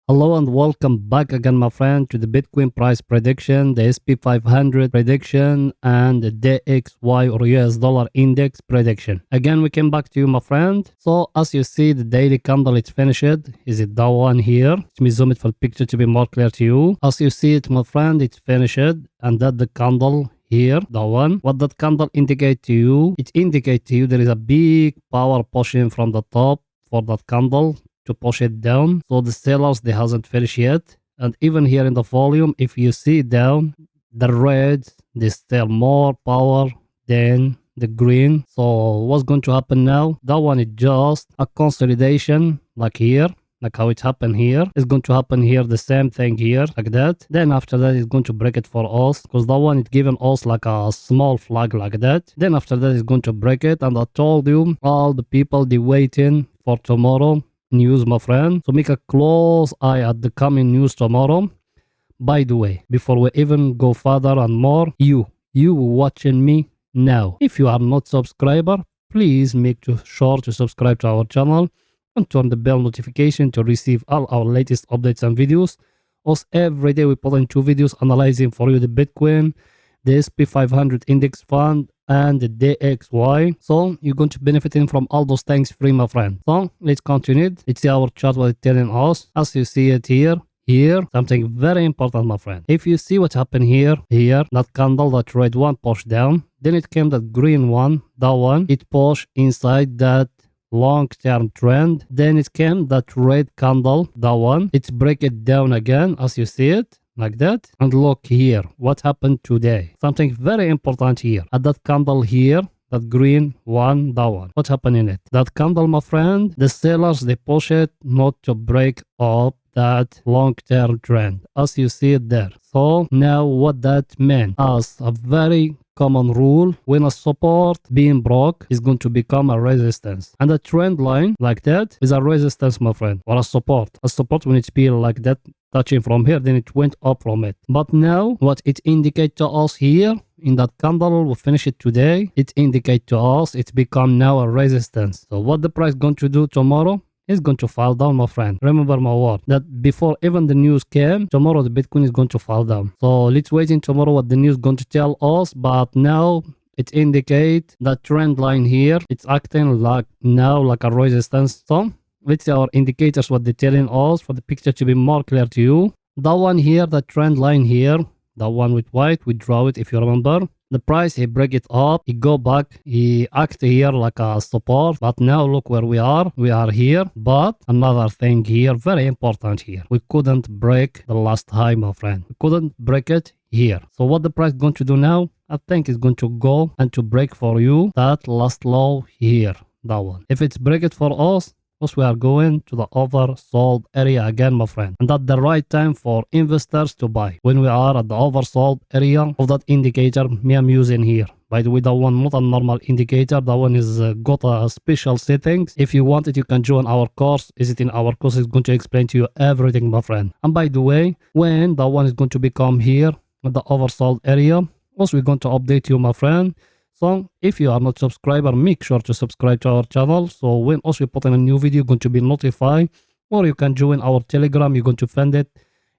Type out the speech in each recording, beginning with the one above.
Hello and welcome back again, my friend, to the Bitcoin price prediction, the SP500 prediction, and the DXY or US dollar index prediction. Again, we came back to you, my friend. So as you see, the daily candle is finished. Is it that one here? Let me zoom it for the picture to be more clear to you. As you see it, my friend, it's finished, and that the candle here, the one. What that candle indicate to you? It indicates to you there is a big power pushing from the top for that candle to push it down. So the sellers, they hasn't finished yet. And even here in the volume, if you see down, the red, they still more power than the green. So what's going to happen now? That one is just a consolidation, like here, like how it happened here. It's going to happen here, the same thing here, like that. Then after that, it's going to break it for us, because that one is given us like a small flag like that. Then after that, it's going to break it. And I told you, all the people, they waiting for tomorrow news, my friend. So make a close eye at the coming news tomorrow. By the way, before we even go further and more, you watching me now, if you are not subscriber, please make sure to subscribe to our channel and turn the bell notification to receive all our latest updates and videos. Also, every day we put in 2 videos analyzing for you the Bitcoin, the SP500 index fund, and the DXY. So you're going to benefiting from all those things free, my friend. So let's continue. Let's see our chart what it's telling us. As you see it here, something very important, my friend. If you see what happened here, that candle, that red one pushed down, then it came that green one, that one, it pushed inside that long-term trend. Then it came that red candle, that one, it break it down again, as you see it, like that. And look here, what happened today? Something very important here. At that candle here, that green one, that one, what happened in it? That candle, my friend, the sellers, they push it not to break up that long-term trend, as you see it there. So now what that meant, as a very common rule, when a support being broke is going to become a resistance, and a trend line like that is a resistance, my friend, or a support. A support, when it's been like that, touching from here, then it went up from it. But now what it indicates to us here in that candle, we finish it today, it indicates to us it's become now a resistance. So what the price going to do tomorrow? Is going to fall down, my friend. Remember my word that before even the news came, tomorrow the Bitcoin is going to fall down. So let's wait in tomorrow what the news is going to tell us. But now it indicates that trend line here, it's acting like now like a resistance. So let's see our indicators, what they're telling us for the picture to be more clear to you. That one here, that trend line here, that one with white, we draw it if you remember. The price, he break it up, he go back, he act here like a support. But now look where we are here. But another thing here, very important here, we couldn't break the last high, my friend. We couldn't break it here. So what the price going to do now? I think it's going to go and to break for you that last low here, that one. If it's break it for us, we are going to the oversold area again, my friend, and that's the right time for investors to buy. When we are at the oversold area of that indicator me I'm using here, by the way, that one not a normal indicator, that one is got a special settings. If you want it, you can join our course. Is it in our course? It's going to explain to you everything, my friend. And by the way, when that one is going to become here at the oversold area, also we're going to update you, my friend. So if you are not subscriber, make sure to subscribe to our channel. So when also we put in a new video, you're going to be notified. Or you can join our Telegram. You're going to find it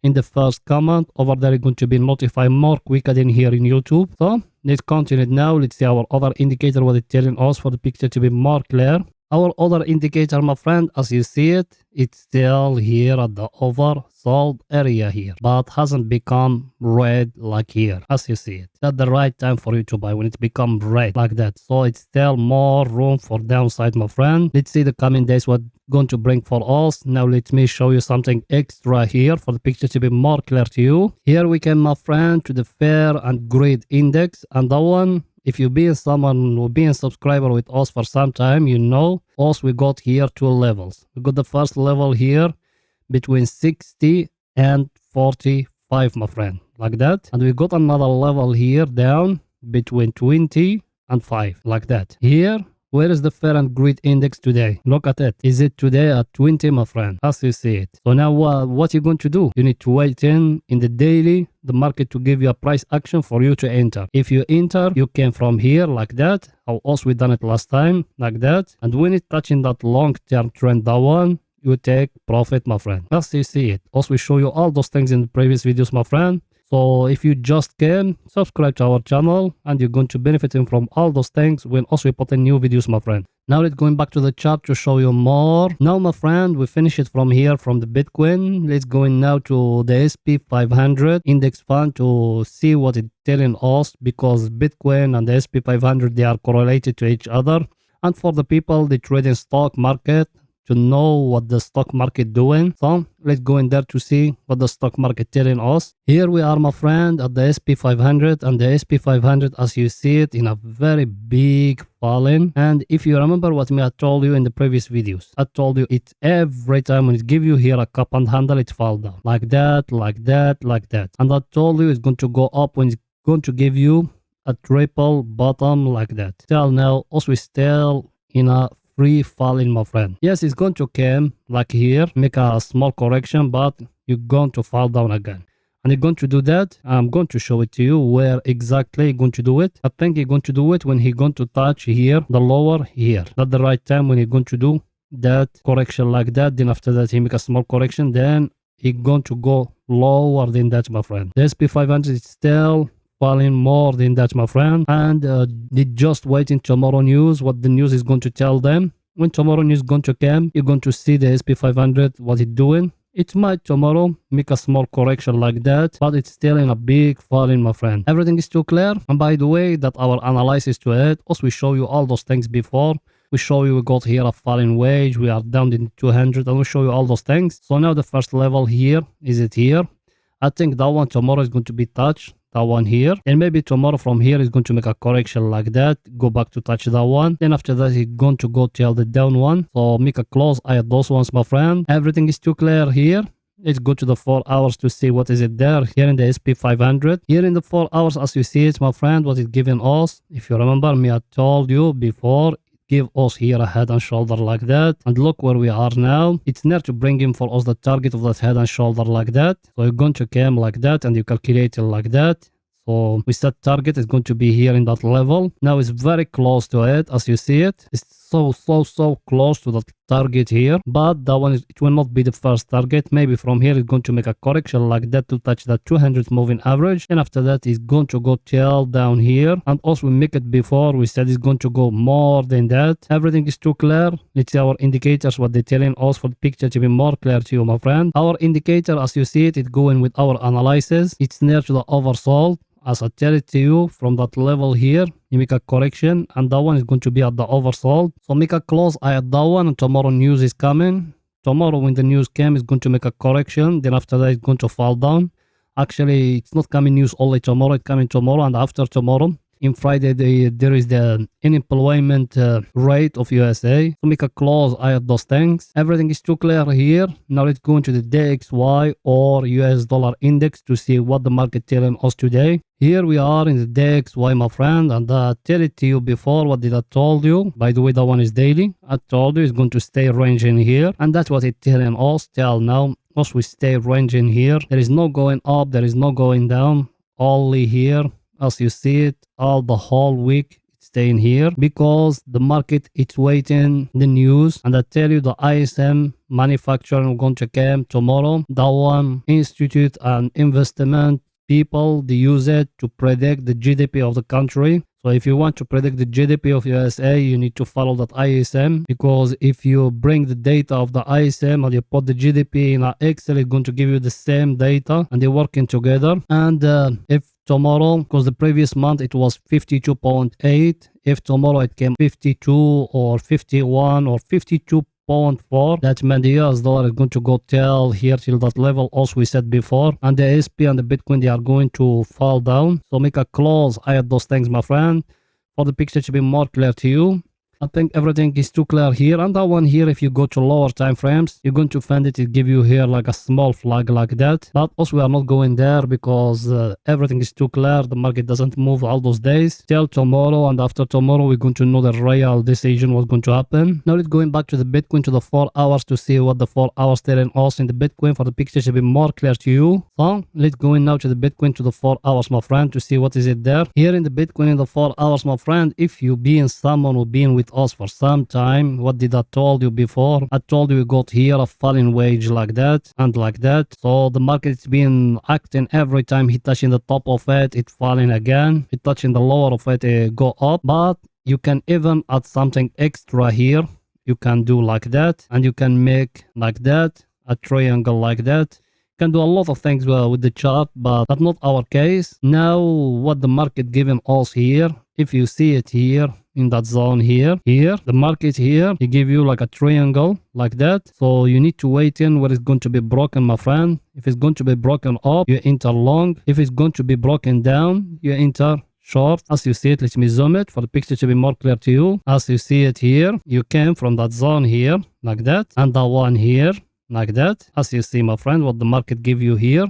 in the first comment. Over there, you're going to be notified more quicker than here in YouTube. So let's continue now. Let's see our other indicator, what it's telling us for the picture to be more clear. Our other indicator, my friend, as you see it, it's still here at the oversold area here, but hasn't become red like here, as you see it. That's the right time for you to buy when it become red like that. So it's still more room for downside, my friend. Let's see the coming days what going to bring for us. Now let me show you something extra here for the picture to be more clear to you. Here we come, my friend, to the fair and greed index, and that one, if you being someone who been subscriber with us for some time, you know us, we got here 2 levels. We got the first level here between 60 and 45, my friend, like that. And we got another level here down between 20 and 5, like that. Here, where is the fair and greed index today? Look at it. Is it today at 20, my friend? As you see it. So now what you going to do? You need to wait in the daily, the market to give you a price action for you to enter. If you enter, you came from here like that. How else we done it last time, like that. And when it touching that long-term trend, that one, you take profit, my friend. As you see it. Also, we show you all those things in the previous videos, my friend. So if you just came, subscribe to our channel and you're going to benefit from all those things when also we put in new videos, my friend. Now let's going back to the chart to show you more. Now, my friend, we finish it from here from the Bitcoin. Let's go in now to the SP 500 index fund to see what it's telling us, because Bitcoin and the SP 500, they are correlated to each other. And for the people that trade in stock market, to know what the stock market doing. So let's go in there to see what the stock market telling us. Here we are, my friend, at the SP 500, and the SP 500, as you see it, in a very big falling. And if you remember what I told you in the previous videos, I told you it's every time when it give you here a cup and handle, it fall down like that, like that, like that. And I told you it's going to go up when it's going to give you a triple bottom like that. Till now, also still in a free falling, my friend. Yes, it's going to come like here, make a small correction, but you're going to fall down again. And you're going to do that. I'm going to show it to you where exactly you're going to do it. I think you're going to do it when he's going to touch here, the lower here. That's the right time when you're going to do that correction like that. Then after that, he make a small correction. Then he's going to go lower than that, my friend. The SP 500 is still falling more than that, my friend, and they just waiting tomorrow news, what the news is going to tell them. When tomorrow news is going to come, you're going to see the SP 500 what it's doing. It might tomorrow make a small correction like that, but it's still in a big falling, my friend. Everything is too clear. And by the way, that our analysis to it, also we show you all those things before. We show you we got here a falling wage, we are down in 200, and we show you all those things. So now the first level here, is it here? I think that one tomorrow is going to be touched. That one here, and maybe tomorrow from here is going to make a correction like that, go back to touch that one. Then after that he's going to go till the down one, so make a close eye at those ones, my friend. Everything is too clear here. Let's go to the 4 hours to see what is it there here in the SP 500. Here in the 4 hours, as you see it, my friend, what it's giving us. If you remember me, I told you before, give us here a head and shoulder like that, and look where we are now. It's near to bring in for us the target of that head and shoulder like that. So you're going to come like that and you calculate it like that. So we set target is going to be here in that level. Now it's very close to it, as you see it. It's so close to the target here, but that one it will not be the first target. Maybe from here it's going to make a correction like that to touch the 200 moving average, and after that it's going to go till down here. And also we make it before, we said it's going to go more than that. Everything is too clear. Let's see our indicators, what they're telling us for the picture to be more clear to you, my friend. Our indicator, as you see it, it's going with our analysis. It's near to the oversold. As I tell it to you, from that level here, you make a correction, and that one is going to be at the oversold. So make a close eye at that one, and tomorrow news is coming. Tomorrow when the news came, it's going to make a correction. Then after that, it's going to fall down. Actually, it's not coming news only tomorrow, it's coming tomorrow and after tomorrow. In Friday, there is the unemployment rate of USA. So make a close eye at those things. Everything is too clear here. Now let's go into the DXY or US dollar index to see what the market telling us today. Here we are in the DXY, my friend, and I tell it to you before. What did I told you? By the way, that one is daily. I told you it's going to stay ranging here, and that's what it's telling us till now. Also, we stay ranging here. There is no going up, there is no going down. Only here. As you see it, all the whole week it's staying here because the market is waiting the news. And I tell you, the ISM manufacturing going to come tomorrow. That one institute and investment people, they use it to predict the GDP of the country. So if you want to predict the GDP of USA, you need to follow that ISM, because if you bring the data of the ISM and you put the GDP in an Excel, it's going to give you the same data, and they're working together. And if tomorrow, because the previous month it was 52.8, if tomorrow it came 52 or 51 or 52.4, that means the US dollar is going to go till here, till that level, as we said before. And the SP and the Bitcoin, they are going to fall down. So make a close eye at those things, my friend, for the picture to be more clear to you. I think everything is too clear here. And that one here, if you go to lower time frames, you're going to find it give you here like a small flag like that. But also we are not going there because everything is too clear. The market doesn't move all those days till tomorrow, and after tomorrow we're going to know the real decision what's going to happen. Now let's going back to the Bitcoin to the 4 hours to see what the 4 hours telling us in the Bitcoin for the picture to be more clear to you. So let's go in now to the Bitcoin to the 4 hours, my friend, to see what is it there. Here in the Bitcoin in the 4 hours, my friend, if you being someone who being with us for some time. What did I told you before? I told you we got here a falling wage like that and like that. So the market's been acting every time he touching the top of it, it falling again. It touching the lower of it, it go up. But you can even add something extra here. You can do like that, and you can make like that, a triangle like that. Can do a lot of things with the chart, but that's not our case. Now what the market giving us here, if you see it here in that zone here, the market here, he give you like a triangle like that. So you need to wait in where it's going to be broken, my friend. If it's going to be broken up, you enter long. If it's going to be broken down, you enter short. As you see it, let me zoom it for the picture to be more clear to you. As you see it here, you came from that zone here like that, and that one here like that. As you see, my friend, what the market give you here,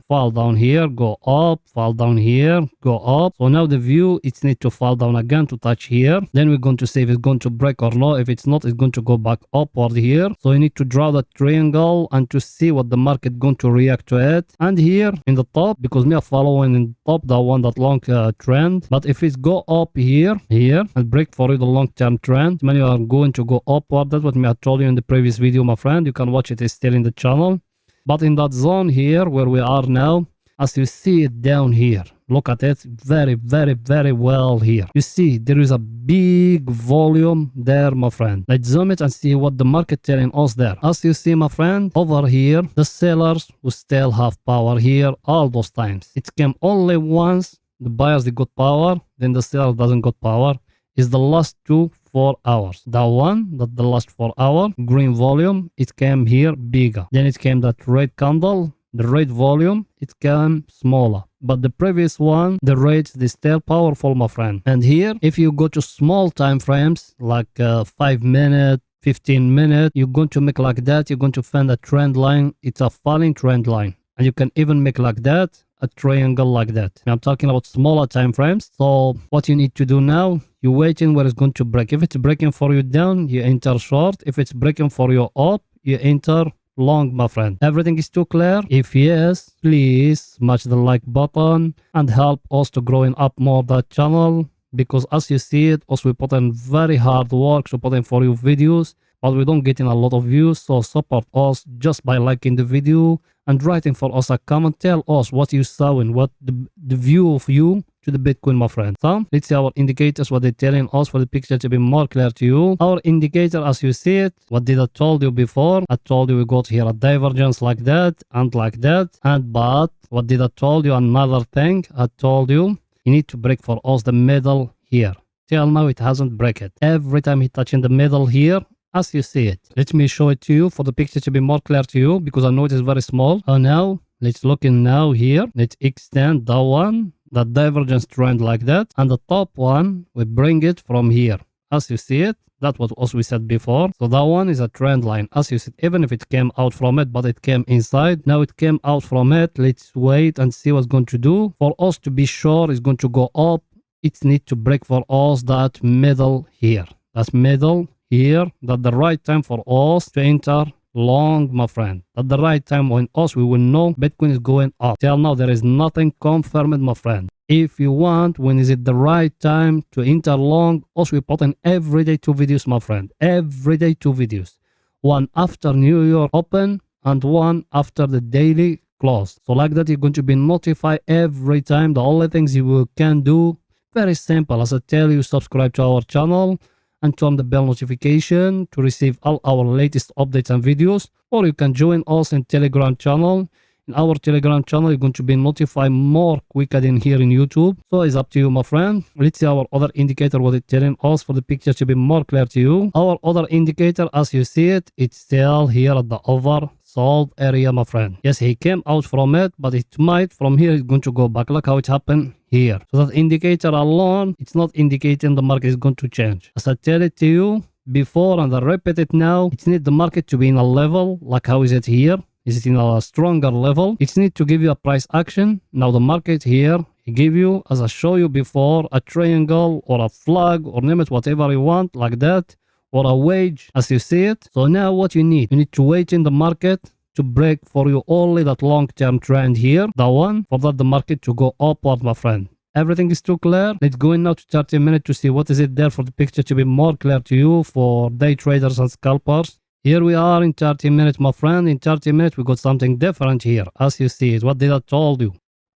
fall down here, go up, fall down here, go up. So now the view, it need to fall down again to touch here. Then we're going to see if it's going to break or not. If it's not, it's going to go back upward here. So you need to draw that triangle and to see what the market going to react to it. And here in the top, because we are following in top that long trend. But if it's go up here and break for you the long-term trend, when you are going to go upward, that's what I told you in the previous video, my friend. You can watch it, it's still in the channel. But in that zone here where we are now, as you see it down here, look at it very, very, very well here. You see there is a big volume there, my friend. Let's zoom it and see what the market telling us there. As you see, my friend, over here the sellers will still have power here all those times. It came only once the buyers they got power, then the seller doesn't got power. Is the last 4 hours. That one, that the last 4 hour green volume, it came here bigger. Then it came that red candle, the red volume, it came smaller. But the previous one, the rates, they still powerful, my friend. And here, if you go to small time frames, like 5 minutes, 15 minutes, you're going to make like that. You're going to find a trend line. It's a falling trend line. And you can even make like that, a triangle like that. I'm talking about smaller time frames. So what you need to do now, you're waiting where it's going to break. If it's breaking for you down, you enter short. If it's breaking for you up, you enter long, my friend. Everything is too clear? If yes, please smash the like button and help us to growing up more that channel, because as you see it, us we put in very hard work to put in for you videos, but we don't get in a lot of views. So support us just by liking the video and writing for us a comment. Tell us what you saw and what the view of you to the Bitcoin, my friend. So let's see our indicators, what they're telling us for the picture to be more clear to you. Our indicator, as you see it, what did I told you before? I told you we got here a divergence like that and like that. And but what did I told you? Another thing, I told you need to break for us the middle here. Till now it hasn't break it. Every time he touching the middle here, as you see it. Let me show it to you for the picture to be more clear to you, because I know it is very small. So now let's look in now here. Let's extend that one, that divergence trend like that, and the top one we bring it from here. As you see it, that's what also we said before. So that one is a trend line. As you said, even if it came out from it, but it came inside. Now it came out from it. Let's wait and see what's going to do. For us to be sure it's going to go up, it needs to break for us that middle here. That's middle here. That's the right time for us to enter long, my friend. At the right time when us we will know Bitcoin is going up. Till now there is nothing confirmed, my friend. If you want, when is it the right time to enter long, us we put in every day 2 videos, my friend. Every day 2 videos. One after New York open and one after the daily close. So like that you're going to be notified every time. The only things you can do, very simple. As I tell you, subscribe to our channel and turn the bell notification to receive all our latest updates and videos. Or you can join us in Telegram channel. In our Telegram channel, you're going to be notified more quicker than here in YouTube. So it's up to you, my friend. Let's see our other indicator, what it's telling us for the picture to be more clear to you. Our other indicator, as you see it, it's still here at the oversold area, my friend. Yes, he came out from it, but it might from here it's going to go back. Look how it happened here. So that indicator alone, it's not indicating the market is going to change. As I tell it to you before and I repeat it now, it needs the market to be in a level like how is it here. Is it in a stronger level? It needs to give you a price action. Now the market here, it give you, as I show you before, a triangle or a flag or name it whatever you want, like that, or a wage as you see it. So now what you need to wait in the market to break for you only that long-term trend here, that one, for that the market to go upward, my friend. Everything is too clear. Let's go in now to 30 minutes to see what is it there for the picture to be more clear to you for day traders and scalpers. Here we are in 30 minutes, my friend. In 30 minutes, we got something different here. As you see it, what did I told you?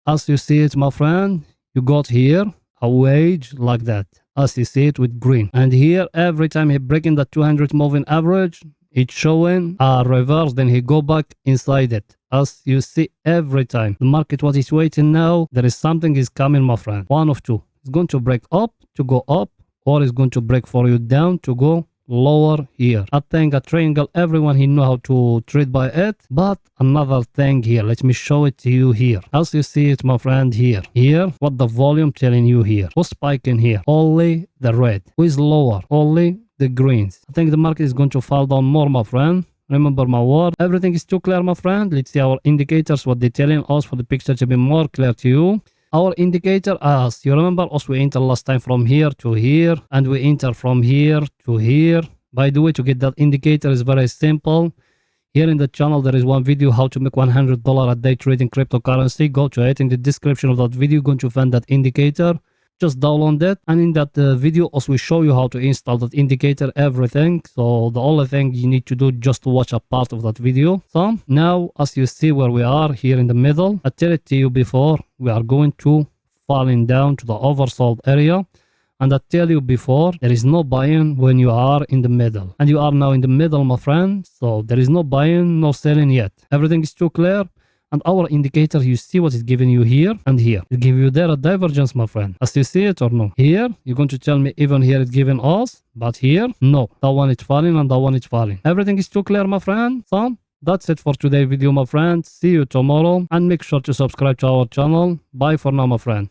As you see it, my friend, you got here a wage like that. As you see it with green. And here, every time he breaking the 200 moving average, it's showing a reverse, then he go back inside it. As you see every time. The market, what is waiting now, there is something is coming, my friend. One of two. It's going to break up to go up, or it's going to break for you down to go lower here. I think a triangle, everyone he know how to trade by it. But another thing here, let me show it to you here. As you see it, my friend, here. Here, what the volume telling you here. Who's spiking here? Only the red. Who is lower? Only the greens. I think the market is going to fall down more, my friend. Remember my word. Everything is too clear, my friend. Let's see our indicators, what they're telling us for the picture to be more clear to you. Our indicator, as you remember us, we enter last time from here to here, and we enter from here to here. By the way, to get that indicator is very simple. Here in the channel, there is one video how to make $100 a day trading cryptocurrency. Go to it. In the description of that video, you're going to find that indicator. Just download that, and in that video also we show you how to install that indicator, everything. So the only thing you need to do just to watch a part of that video. So now, as you see where we are here in the middle, I tell it to you before, we are going to falling down to the oversold area. And I tell you before, there is no buying when you are in the middle. And you are now in the middle, my friend. So there is no buying, no selling yet. Everything is too clear. And our indicator, you see what it's giving you here and here. It give you there a divergence, my friend. As you see it or no? Here, you're going to tell me even here it's giving us, but here, no. That one is falling and that one is falling. Everything is too clear, my friend. So that's it for today's video, my friend. See you tomorrow and make sure to subscribe to our channel. Bye for now, my friend.